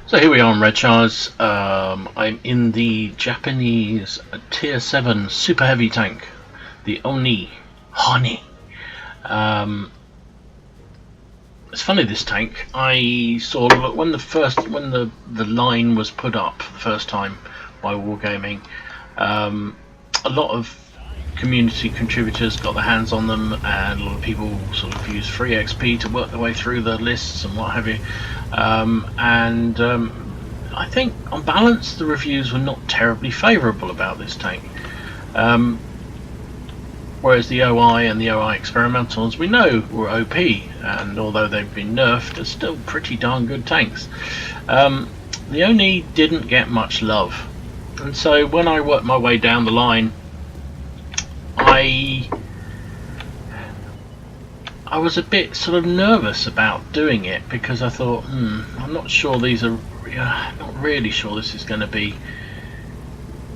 So here we are on Red Charge. I'm in the Japanese Tier 7 Super Heavy tank, the O-Ni. It's funny, this tank. I saw when the line was put up the first time by Wargaming. A lot of community contributors got their hands on them, and a lot of people sort of use free XP to work their way through the lists and what have you. I think on balance the reviews were not terribly favourable about this tank. Whereas the OI and the OI experimentals we know were OP, and although they've been nerfed, they're still pretty darn good tanks. The O-Ni didn't get much love, and so when I worked my way down the line, I was a bit sort of nervous about doing it, because I thought, I'm not sure not really sure this is going to be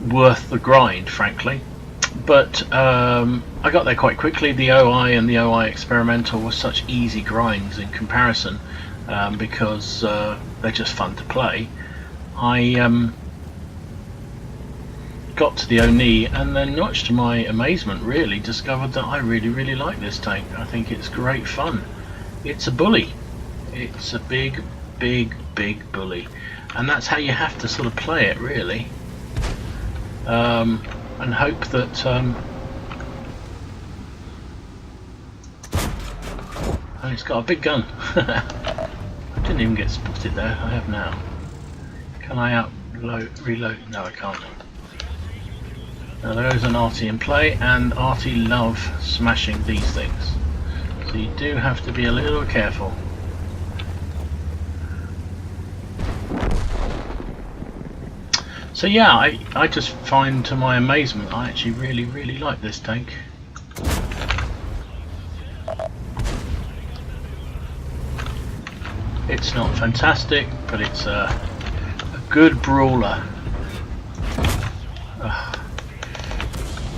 worth the grind, frankly. But I got there quite quickly. The OI and the OI experimental were such easy grinds in comparison, because they're just fun to play. I got to the O-Ni, and then much to my amazement really discovered that I really like this tank. I think it's great fun. It's a bully. It's a big bully, and that's how you have to sort of play it, really, and hope that oh, it's got a big gun. I didn't even get spotted there. I have now. Can I reload? No, I can't. Now there is an arty in play, and arty love smashing these things, so you do have to be a little careful. So yeah, I just find, to my amazement, I actually really like this tank. It's not fantastic, but it's a good brawler.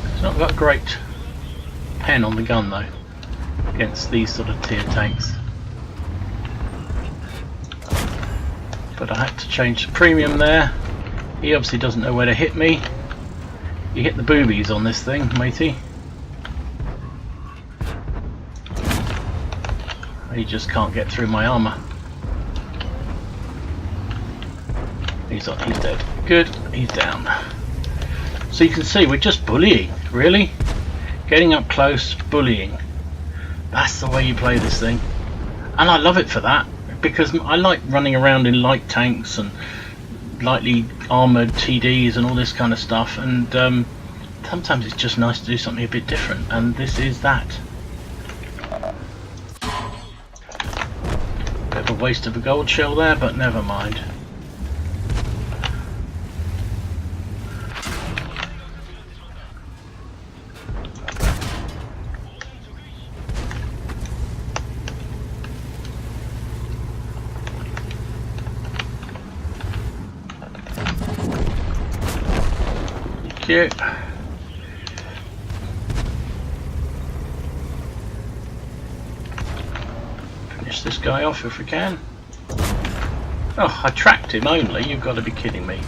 It's not got a great pen on the gun though, against these sort of tier tanks. But I had to change the premium there. He obviously doesn't know where to hit me. You hit the boobies on this thing, matey. He just can't get through my armour. He's dead. Good, he's down. So you can see we're just bullying, really. Getting up close, bullying. That's the way you play this thing. And I love it for that, because I like running around in light tanks and lightly armoured TDs and all this kind of stuff, and sometimes it's just nice to do something a bit different, and this is that. Bit of a waste of a gold shell there, but never mind. Cute. Finish this guy off if we can. Oh, I tracked him only. You've got to be kidding me.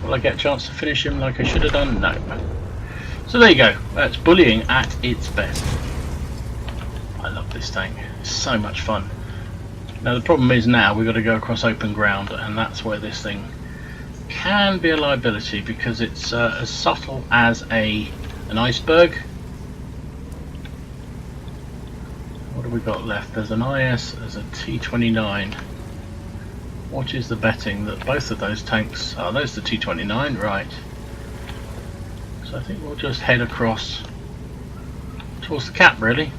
Will I get a chance to finish him like I should have done? No. So there you go. That's bullying at its best. I love this tank. It's so much fun. Now the problem is, now we've got to go across open ground, and that's where this thing can be a liability, because it's as subtle as an iceberg. What have we got left? There's an IS, there's a T-29. What is the betting that both of those tanks are? Those the T-29, right? So I think we'll just head across towards the cap, really.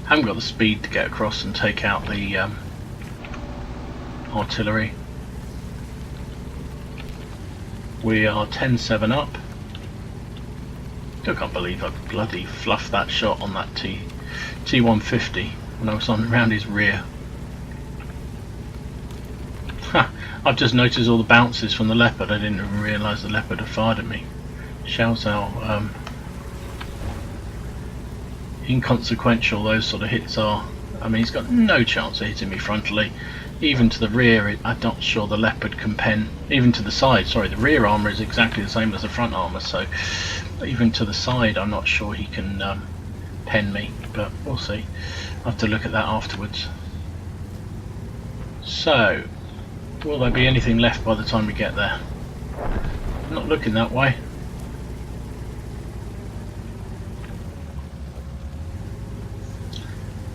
Haven't got the speed to get across and take out the artillery. We are 10-7 up. Still can't believe I bloody fluffed that shot on that T-150 when I was on around his rear. I've just noticed all the bounces from the Leopard. I didn't even realise the Leopard had fired at me. Shouts out inconsequential those sort of hits are. I mean, he's got no chance of hitting me frontally. Even to the rear, I'm not sure the Leopard can pen. Even to the side, sorry, the rear armour is exactly the same as the front armour, so even to the side I'm not sure he can pen me, but we'll see. I'll have to look at that afterwards. So, will there be anything left by the time we get there? Not looking that way.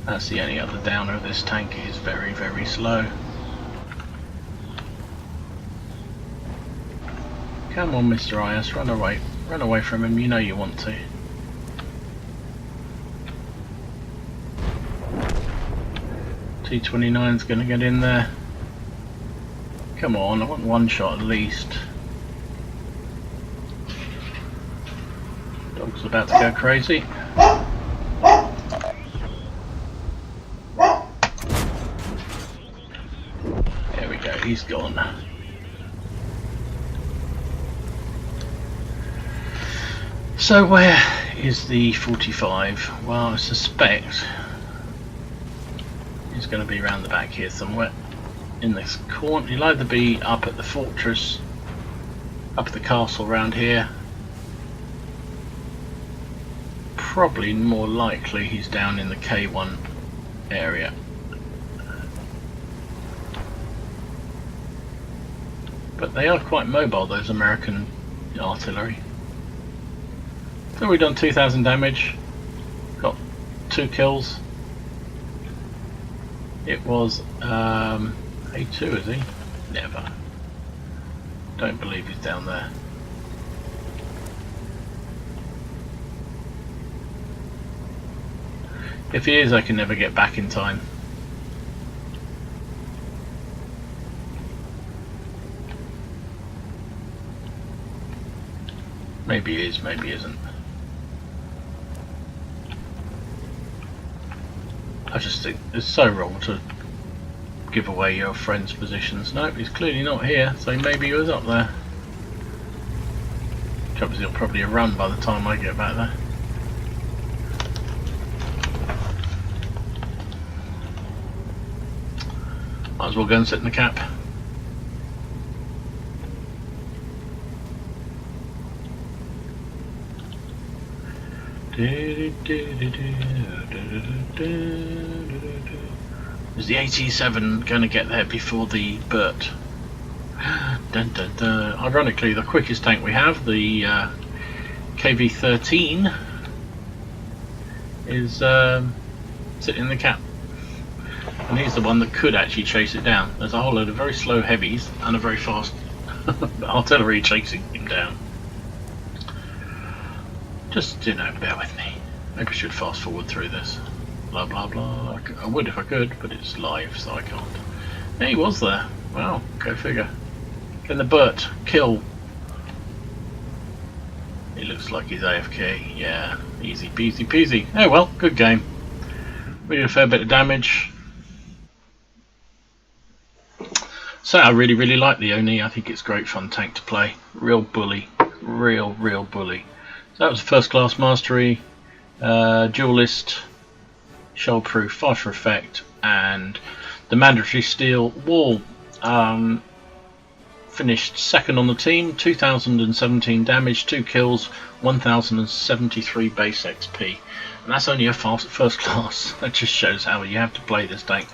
That's the only other downer of this tank. It is very, very slow. Come on, Mr. IS, run away. Run away from him, you know you want to. T-29's going to get in there. Come on, I want one shot at least. Dog's about to go crazy. There we go, he's gone. So where is the 45? Well, I suspect he's going to be around the back here somewhere. In this corner. He'll either be up at the fortress, up at the castle around here. Probably more likely he's down in the K1 area. But they are quite mobile, those American artillery. So we've done 2,000 damage, got 2 kills. It was A2, is he? Never. Don't believe he's down there. If he is, I can never get back in time. Maybe he is, maybe he isn't. I just think it's so wrong to give away your friend's positions. Nope, he's clearly not here, so maybe he was up there. Trouble is he'll probably run by the time I get back there. Might as well go and sit in the cap. Is the 87 going to get there before the Burt? Dun, dun, dun. Ironically, the quickest tank we have, the KV-13, is sitting in the cap. And he's the one that could actually chase it down. There's a whole load of very slow heavies and a very fast artillery chasing him down. Just, you know, bear with me. Maybe I should fast forward through this. Blah blah blah. I would if I could, but it's live, so I can't. Yeah, he was there. Wow, go figure. Can the Burt kill? He looks like he's AFK. Yeah, easy peasy peasy. Oh well, good game. We did a fair bit of damage. So I really like the O-Ni. I think it's a great fun tank to play. Real bully. Real bully. So that was first class mastery, duelist, shell proof, faster effect, and the mandatory steel wall. Finished second on the team, 2017 damage, 2 kills, 1073 base XP, and that's only a first class. That just shows how you have to play this tank.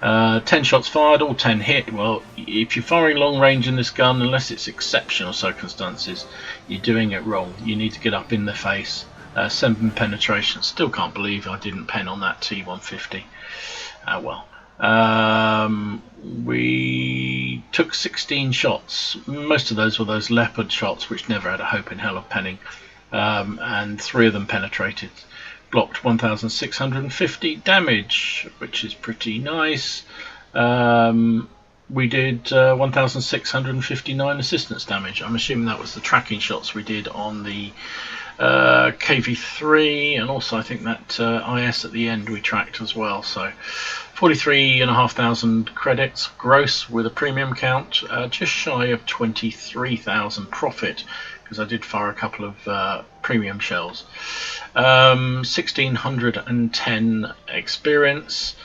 10 shots fired, all 10 hit. Well, if you're firing long range in this gun, unless it's exceptional circumstances, you're doing it wrong. You need to get up in the face. 7 penetration. Still can't believe I didn't pen on that T150. Well. We took 16 shots. Most of those were those Leopard shots, which never had a hope in hell of penning. And 3 of them penetrated. Blocked 1650 damage, which is pretty nice. We did 1659 assistance damage. I'm assuming that was the tracking shots we did on the KV-3, and also I think that IS at the end we tracked as well. So 43,500 credits gross with a premium count, just shy of 23,000 profit, because I did fire a couple of premium shells. 1610 experience.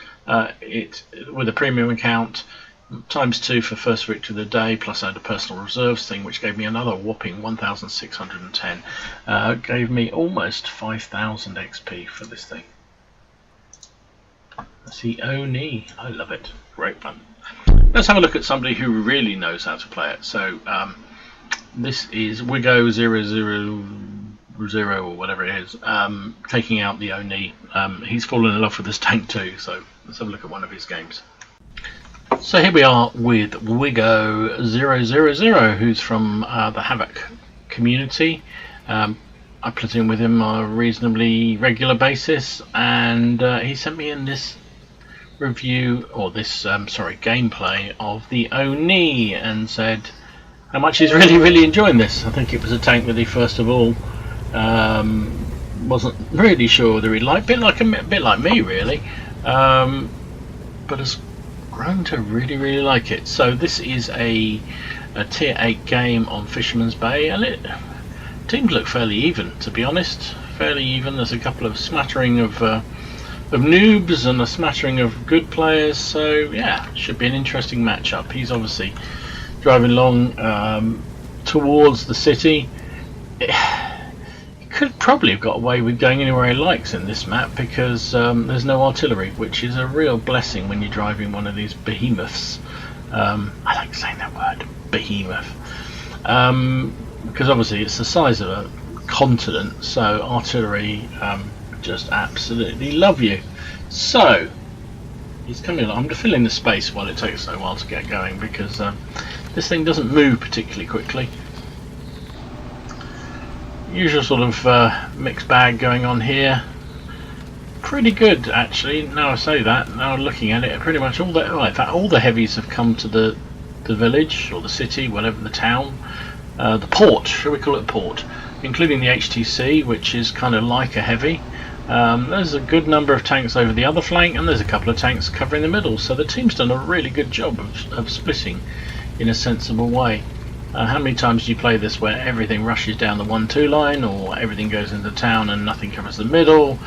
It with a premium account, ×2 for first victory of the day, plus I had a personal reserves thing, which gave me another whopping 1610. Gave me almost 5000 XP for this thing. That's the O-Ni. I love it. Great fun. Let's have a look at somebody who really knows how to play it. So this is Wigo000 or whatever it is, taking out the Oni. He's fallen in love with this tank too, so let's have a look at one of his games. So here we are with Wigo000, who's from the Havoc community. I platoon with him on a reasonably regular basis, and he sent me in this review, or this gameplay of the Oni, and said how much he's really enjoying this. I think it was a tank that he first of all wasn't really sure whether he'd like, a bit like me really, but has grown to really like it. So this is a tier 8 game on Fisherman's Bay, and teams look fairly even, to be honest. Fairly even. There's a couple of smattering of noobs and a smattering of good players, so yeah, should be an interesting matchup. He's obviously driving along towards the city. He could probably have got away with going anywhere he likes in this map, because there's no artillery, which is a real blessing when you're driving one of these behemoths. I like saying that word, behemoth, because obviously it's the size of a continent, so artillery just absolutely love you. So he's coming along. I'm filling the space while it takes so a while to get going, because this thing doesn't move particularly quickly. Usual sort of mixed bag going on here. Pretty good actually. Now I say that, now looking at it, pretty much all the heavies have come to the village or the city, whatever, the town, the port. Shall we call it port? Including the HTC, which is kind of like a heavy. There's a good number of tanks over the other flank, and there's a couple of tanks covering the middle, so the team's done a really good job of splitting in a sensible way. How many times do you play this where everything rushes down the 1-2 line, or everything goes into town and nothing covers the middle?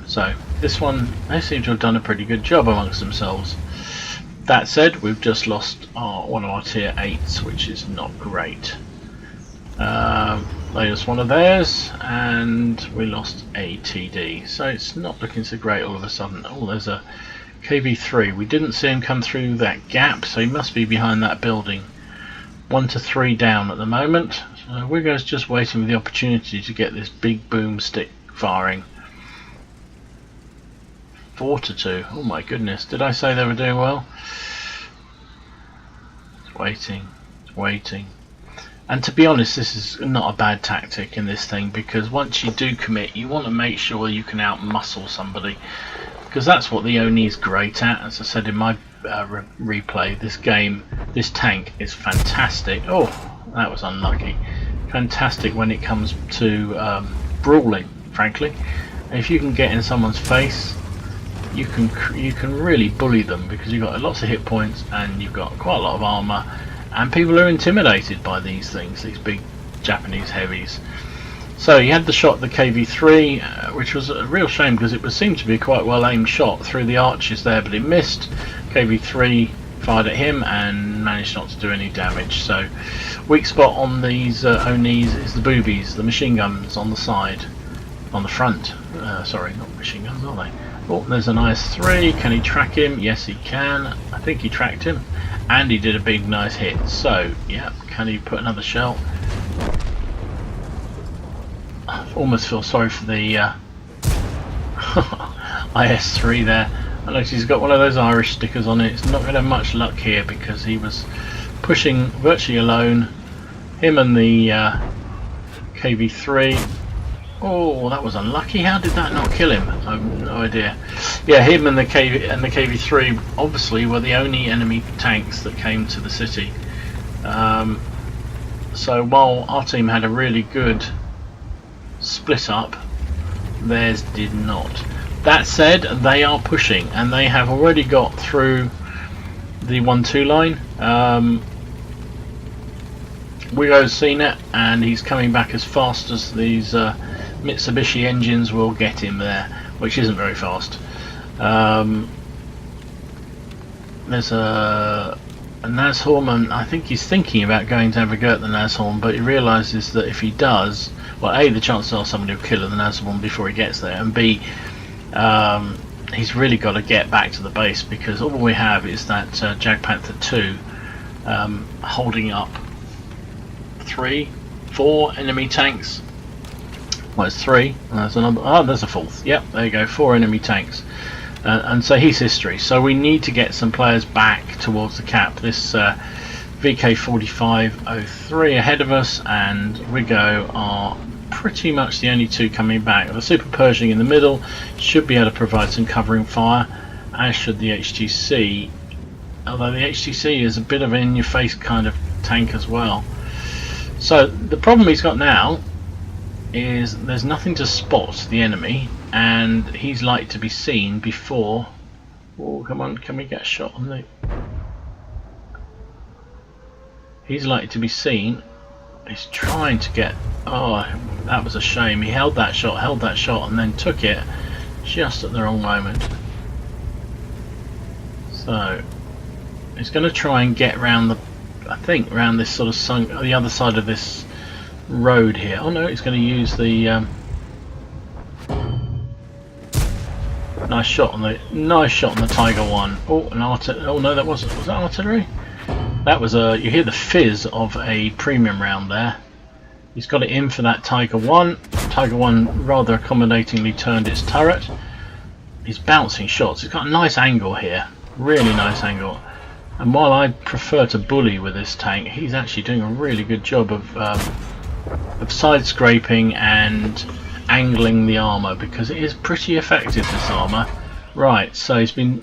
So this one, they seem to have done a pretty good job amongst themselves. That said, we've just lost one of our tier 8s, which is not great. They lost one of theirs, and we lost a TD, so it's not looking so great all of a sudden. Oh, there's a KV3. We didn't see him come through that gap, so he must be behind that building. 1 to 3 down at the moment. So Wigo's just waiting for the opportunity to get this big boomstick firing. 4 to 2. Oh my goodness, did I say they were doing well? It's waiting. And to be honest, this is not a bad tactic in this thing, because once you do commit, you want to make sure you can out-muscle somebody, because that's what the Oni is great at. As I said in my replay, this tank is fantastic. Oh, that was unlucky. Fantastic when it comes to brawling, frankly. If you can get in someone's face, you can really bully them, because you've got lots of hit points and you've got quite a lot of armour. And people are intimidated by these things, these big Japanese heavies. So he had the shot, the KV3, which was a real shame, because it seemed to be a quite well aimed shot through the arches there, but it missed. KV3 fired at him and managed not to do any damage. So weak spot on these Onis is the boobies, the machine guns on the side, on the front. Sorry, not machine guns, are they? Oh, there's an IS-3. Can he track him? Yes, he can. I think he tracked him, and he did a big, nice hit. So, yeah, can he put another shell? I almost feel sorry for the IS-3 there. I notice he's got one of those Irish stickers on it. It's not going to have much luck here, because he was pushing virtually alone. Him and the KV3. Oh, that was unlucky. How did that not kill him? I have no idea. Yeah, him and the KV3 obviously were the only enemy tanks that came to the city. So while our team had a really good split up, theirs did not. That said, they are pushing, and they have already got through the 1-2 line. Wigo's seen it, and he's coming back as fast as these Mitsubishi engines will get him there, which isn't very fast. There's a Nashorn, and I think he's thinking about going to have a go at the Nashorn, but he realises that if he does, well, A, the chances are somebody will kill the Nashorn before he gets there, and B, he's really got to get back to the base, because all we have is that Jagdpanther 2 holding up 3, 4 enemy tanks. Well, it's 3. There's another. Oh, there's a 4th. Yep, there you go. 4 enemy tanks. And so he's history. So we need to get some players back towards the cap. This VK4503 ahead of us, and Wigo are pretty much the only 2 coming back. The Super Pershing in the middle should be able to provide some covering fire, as should the HTC. Although the HTC is a bit of an in-your-face kind of tank as well. So the problem he's got now is there's nothing to spot the enemy, and he's likely to be seen before. Oh, come on, can we get a shot on the... He's likely to be seen. He's trying to get... Oh, that was a shame. He held that shot, and then took it just at the wrong moment. So he's going to try and get round the... I think round this sort of the other side of this road here. Oh no, he's going to use the nice shot on the Tiger 1. Oh, an artillery. Oh no, was that artillery? That was a. You hear the fizz of a premium round there. He's got it in for that Tiger 1. Tiger 1 rather accommodatingly turned its turret. He's bouncing shots. He's got a nice angle here, really nice angle. And while I prefer to bully with this tank, he's actually doing a really good job of side scraping and angling the armour, because it is pretty effective, this armour. Right, so he's been...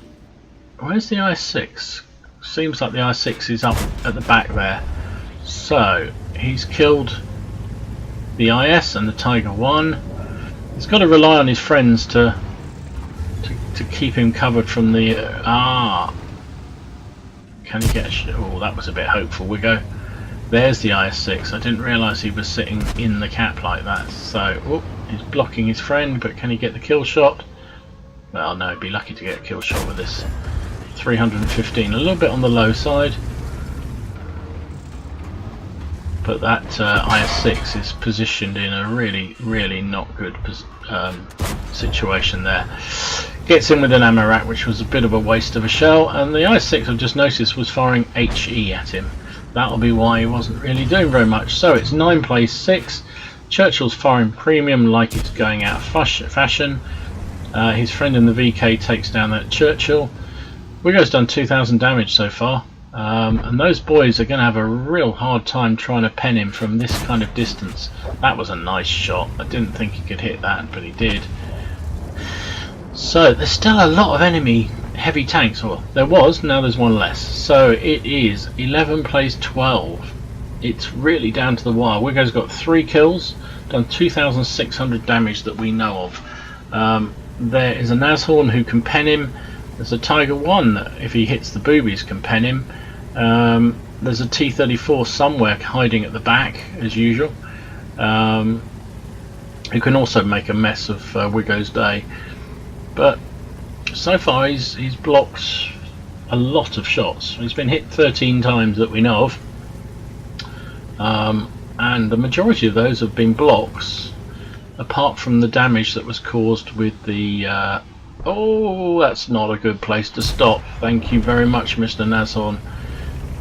Where's the I-6? Seems like the I-6 is up at the back there. So he's killed the IS and the Tiger 1. He's got to rely on his friends to keep him covered from the... Can he get a... Oh, that was a bit hopeful. We go... There's the IS-6. I didn't realise he was sitting in the cap like that. So, oh, he's blocking his friend, but can he get the kill shot? Well, no, he'd be lucky to get a kill shot with this 315. A little bit on the low side. But that IS-6 is positioned in a really, really not good situation there. Gets in with an ammo rack, which was a bit of a waste of a shell, and the IS-6 I've just noticed was firing HE at him. That'll be why he wasn't really doing very much. So it's 9 plays 6. Churchill's firing premium like it's going out of fashion. His friend in the VK takes down that Churchill. Wigo's done 2,000 damage so far, and those boys are going to have a real hard time trying to pen him from this kind of distance. That was a nice shot. I didn't think he could hit that, but he did. So there's still a lot of enemy heavy tanks. Well, there was, now there's one less. So it is 11 plays 12. It's really down to the wire. Wigo's got 3 kills, done 2,600 damage that we know of. There is a Nashorn who can pen him. There's a Tiger 1 that, if he hits the boobies, can pen him. There's a T-34 somewhere hiding at the back, as usual, who can also make a mess of Wigo's day. But so far he's blocked a lot of shots. He's been hit 13 times that we know of, and the majority of those have been blocks, apart from the damage that was caused with the oh, that's not a good place to stop. Thank you very much, Mr. Nashorn.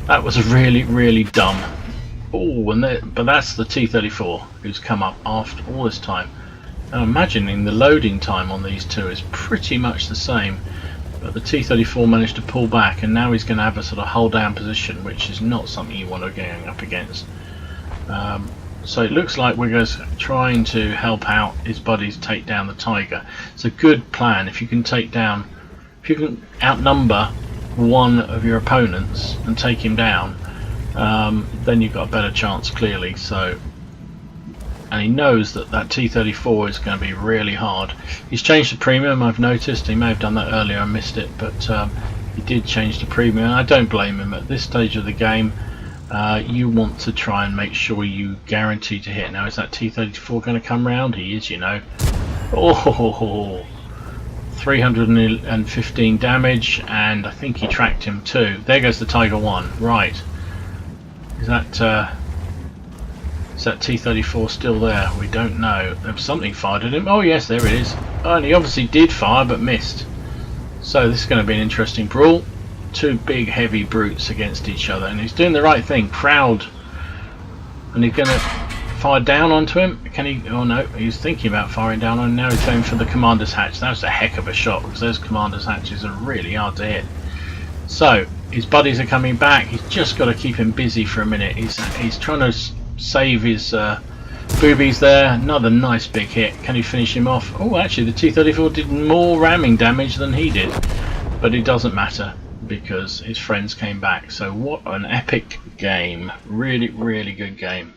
That was really, really dumb. Oh, but that's the T-34 who's come up after all this time. I'm imagining the loading time on these two is pretty much the same, but the T-34 managed to pull back, and now he's going to have a sort of hold down position, which is not something you want to go up against. So it looks like we're just trying to help out his buddies take down the Tiger. It's a good plan. If you can outnumber one of your opponents and take him down, then you've got a better chance, clearly. So, and he knows that that T-34 is going to be really hard. He's changed the premium, I've noticed. He may have done that earlier, I missed it, but he did change the premium. I don't blame him at this stage of the game. You want to try and make sure you guarantee to hit. Now, is that T-34 going to come round? He is, you know. Oh, 315 damage, and I think he tracked him too. There goes the Tiger 1. Right. Is that T-34 still there? We don't know. There was something fired at him. Oh yes, there it is. Oh, and he obviously did fire but missed. So this is going to be an interesting brawl. Two big heavy brutes against each other, and he's doing the right thing. Crowd, and he's going to fire down onto him. Can he? Oh no, he's thinking about firing down on him. Now he's going for the commander's hatch. That was a heck of a shot, because those commander's hatches are really hard to hit. So his buddies are coming back. He's just got to keep him busy for a minute. He's trying to save his boobies there. Another nice big hit. Can he finish him off? Oh, actually the T-34 did more ramming damage than he did, but it doesn't matter because his friends came back. So what an epic game. Really, really good game.